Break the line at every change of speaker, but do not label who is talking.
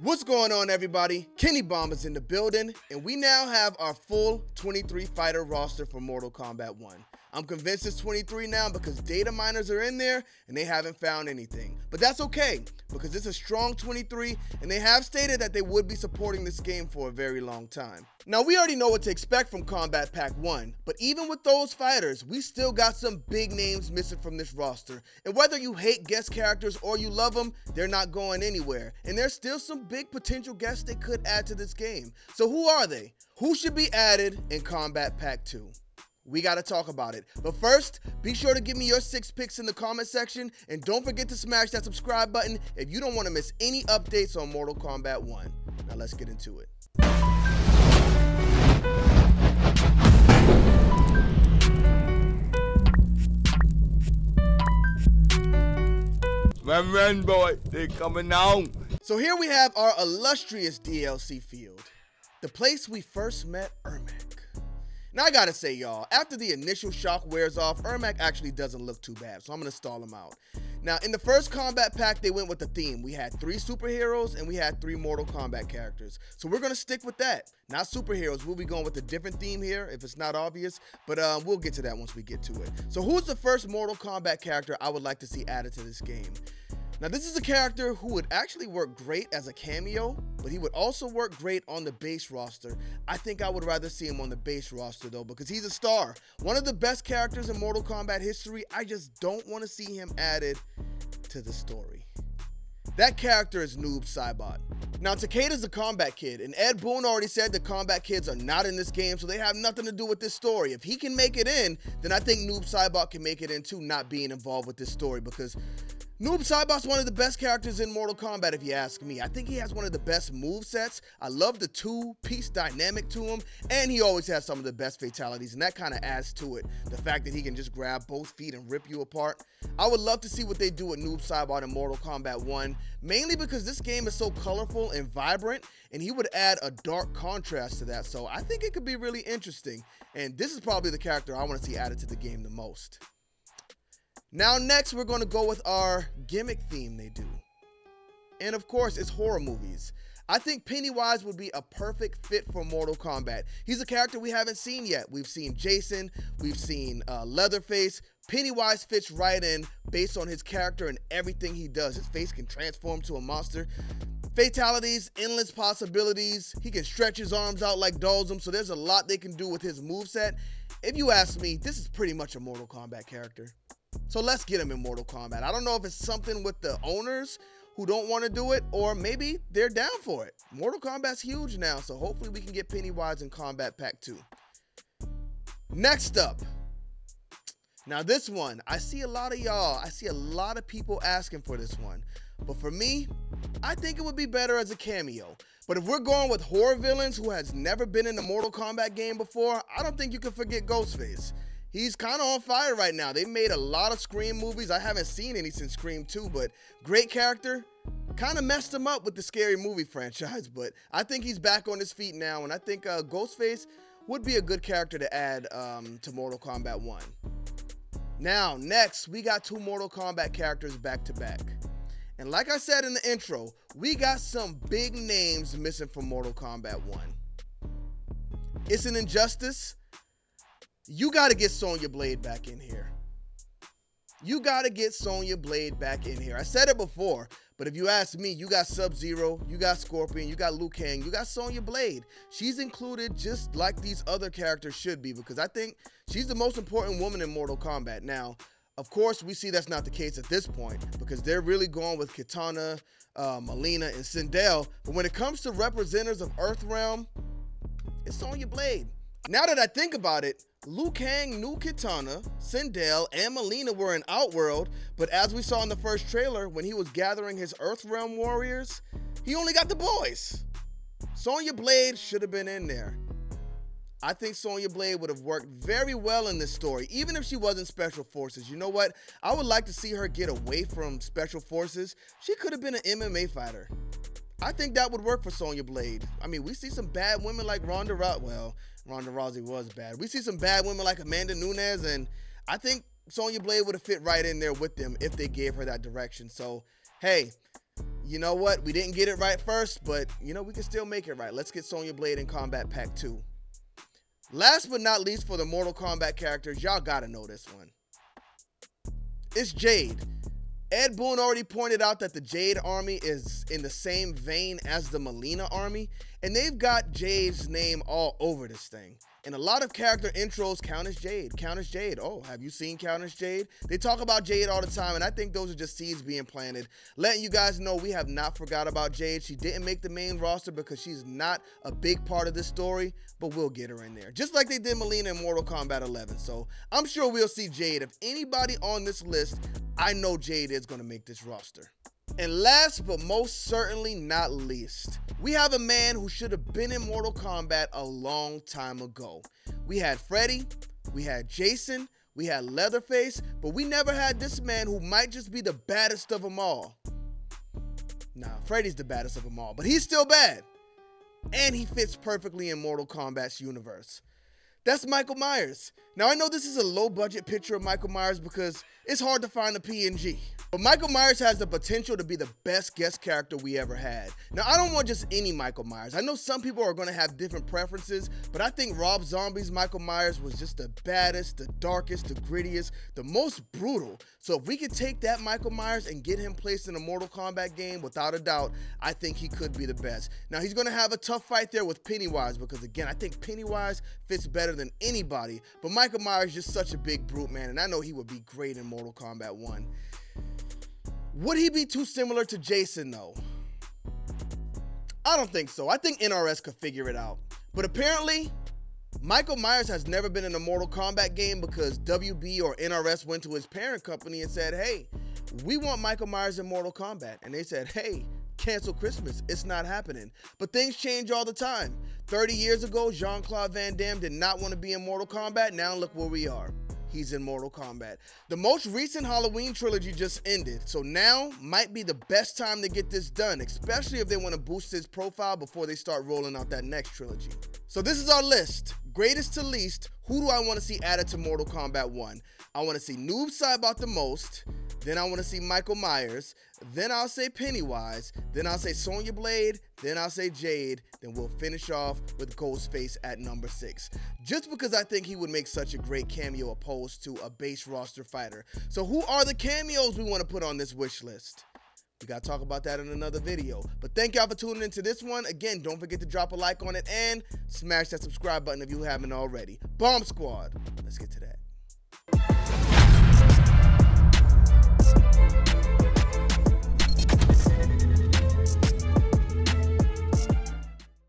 What's going on, everybody? Kenny Bomb is in the building, and we now have our full 23 fighter roster for Mortal Kombat 1. I'm convinced it's 23 now because data miners are in there and they haven't found anything. But that's okay, because it's a strong 23 and they have stated that they would be supporting this game for a very long time. Now, we already know what to expect from Kombat Pack 1, but even with those fighters, we still got some big names missing from this roster. And whether you hate guest characters or you love them, they're not going anywhere. And there's still some big potential guests they could add to this game. So who are they? Who should be added in Kombat Pack 2? We got to talk about it. But first, be sure to give me your 6 picks in the comment section, and don't forget to smash that subscribe button if you don't want to miss any updates on Mortal Kombat 1. Now let's get into it.
Run, boy, they coming on.
So here we have our illustrious DLC field, the place we first met Ermac. Now I gotta say, y'all, after the initial shock wears off, Ermac actually doesn't look too bad, so I'm gonna stall him out. Now, in the first Kombat Pack, they went with the theme. We had 3 superheroes and we had 3 Mortal Kombat characters. So we're gonna stick with that. Not superheroes, we'll be going with a different theme here if it's not obvious, but we'll get to that once we get to it. So who's the first Mortal Kombat character I would like to see added to this game? Now, this is a character who would actually work great as a cameo, but he would also work great on the base roster. I think I would rather see him on the base roster, though, because he's a star. One of the best characters in Mortal Kombat history. I just don't want to see him added to the story. That character is Noob Saibot. Now, Takeda's a combat kid, and Ed Boon already said the combat kids are not in this game, so they have nothing to do with this story. If he can make it in, then I think Noob Saibot can make it in too, not being involved with this story, because Noob Saibot's one of the best characters in Mortal Kombat, if you ask me. I think he has one of the best movesets. I love the 2-piece dynamic to him, and he always has some of the best fatalities, and that kind of adds to it. The fact that he can just grab both feet and rip you apart. I would love to see what they do with Noob Saibot in Mortal Kombat 1, mainly because this game is so colorful and vibrant, and he would add a dark contrast to that, so I think it could be really interesting, and this is probably the character I want to see added to the game the most. Now next, we're going to go with our gimmick theme they do. And of course, it's horror movies. I think Pennywise would be a perfect fit for Mortal Kombat. He's a character we haven't seen yet. We've seen Jason, we've seen Leatherface. Pennywise fits right in based on his character and everything he does. His face can transform to a monster. Fatalities, endless possibilities. He can stretch his arms out like Dhalsim, so there's a lot they can do with his moveset. If you ask me, this is pretty much a Mortal Kombat character. So let's get him in Mortal Kombat. I don't know if it's something with the owners who don't want to do it, or maybe they're down for it. Mortal Kombat's huge now, so hopefully we can get Pennywise in Kombat Pack 2. Next up. Now this one, I see a lot of people asking for this one. But for me, I think it would be better as a cameo. But if we're going with horror villains who has never been in a Mortal Kombat game before, I don't think you can forget Ghostface. He's kind of on fire right now. They made a lot of Scream movies. I haven't seen any since Scream 2, but great character. Kind of messed him up with the Scary Movie franchise, but I think he's back on his feet now, and I think Ghostface would be a good character to add to Mortal Kombat 1. Now, next, we got 2 Mortal Kombat characters back to back. And like I said in the intro, we got some big names missing from Mortal Kombat 1. It's an injustice. You got to get Sonya Blade back in here. You got to get Sonya Blade back in here. I said it before, but if you ask me, you got Sub-Zero, you got Scorpion, you got Liu Kang, you got Sonya Blade. She's included just like these other characters should be, because I think she's the most important woman in Mortal Kombat. Now, of course, we see that's not the case at this point, because they're really going with Kitana, Mileena, and Sindel. But when it comes to representatives of Earthrealm, it's Sonya Blade. Now that I think about it, Liu Kang knew Kitana, Sindel, and Mileena were in Outworld, but as we saw in the first trailer, when he was gathering his Earthrealm warriors, he only got the boys. Sonya Blade should have been in there. I think Sonya Blade would have worked very well in this story, even if she wasn't Special Forces. You know what? I would like to see her get away from Special Forces. She could have been an MMA fighter. I think that would work for Sonya Blade. I mean, we see some bad women like Ronda Rousey. Well, Ronda Rousey was bad. We see some bad women like Amanda Nunes, and I think Sonya Blade would have fit right in there with them if they gave her that direction. So, hey, You know what? We didn't get it right first, but you know, we can still make it right. Let's get Sonya Blade in Kombat Pack 2. Last but not least, for the Mortal Kombat characters, y'all gotta know this one. It's Jade. Ed Boon already pointed out that the Jade army is in the same vein as the Melina army, and they've got Jade's name all over this thing. And a lot of character intros count as Jade. Count as Jade. Oh, have you seen Count as Jade? They talk about Jade all the time, and I think those are just seeds being planted. Letting you guys know we have not forgot about Jade. She didn't make the main roster because she's not a big part of this story, but we'll get her in there. Just like they did Melina in Mortal Kombat 11. So I'm sure we'll see Jade. If anybody on this list, I know Jade is going to make this roster. And last but most certainly not least, we have a man who should have been in Mortal Kombat a long time ago. We had Freddy, we had Jason, we had Leatherface, but we never had this man who might just be the baddest of them all. Nah, Freddy's the baddest of them all, but he's still bad. And he fits perfectly in Mortal Kombat's universe. That's Michael Myers. Now, I know this is a low-budget picture of Michael Myers because it's hard to find a PNG. But Michael Myers has the potential to be the best guest character we ever had. Now, I don't want just any Michael Myers. I know some people are going to have different preferences, but I think Rob Zombie's Michael Myers was just the baddest, the darkest, the grittiest, the most brutal. So if we could take that Michael Myers and get him placed in a Mortal Kombat game, without a doubt, I think he could be the best. Now, he's going to have a tough fight there with Pennywise because, again, I think Pennywise fits better than anybody, but Michael Myers is just such a big brute, man, and I know he would be great in Mortal Kombat 1. Would he be too similar to Jason, though? I don't think so. I think NRS could figure it out. But apparently, Michael Myers has never been in a Mortal Kombat game because WB or NRS went to his parent company and said, hey, we want Michael Myers in Mortal Kombat. And they said, hey, cancel Christmas. It's not happening. But things change all the time. 30 years ago, Jean-Claude Van Damme did not want to be in Mortal Kombat. Now look where we are. He's in Mortal Kombat. The most recent Halloween trilogy just ended, so now might be the best time to get this done, especially if they want to boost his profile before they start rolling out that next trilogy. So this is our list. Greatest to least, who do I want to see added to Mortal Kombat 1? I want to see Noob Saibot the most, then I want to see Michael Myers, then I'll say Pennywise, then I'll say Sonya Blade, then I'll say Jade, then we'll finish off with Ghostface at number 6. Just because I think he would make such a great cameo opposed to a base roster fighter. So who are the cameos we want to put on this wish list? We got to talk about that in another video. But thank y'all for tuning into this one. Again, don't forget to drop a like on it and smash that subscribe button if you haven't already. Bomb Squad, let's get to that.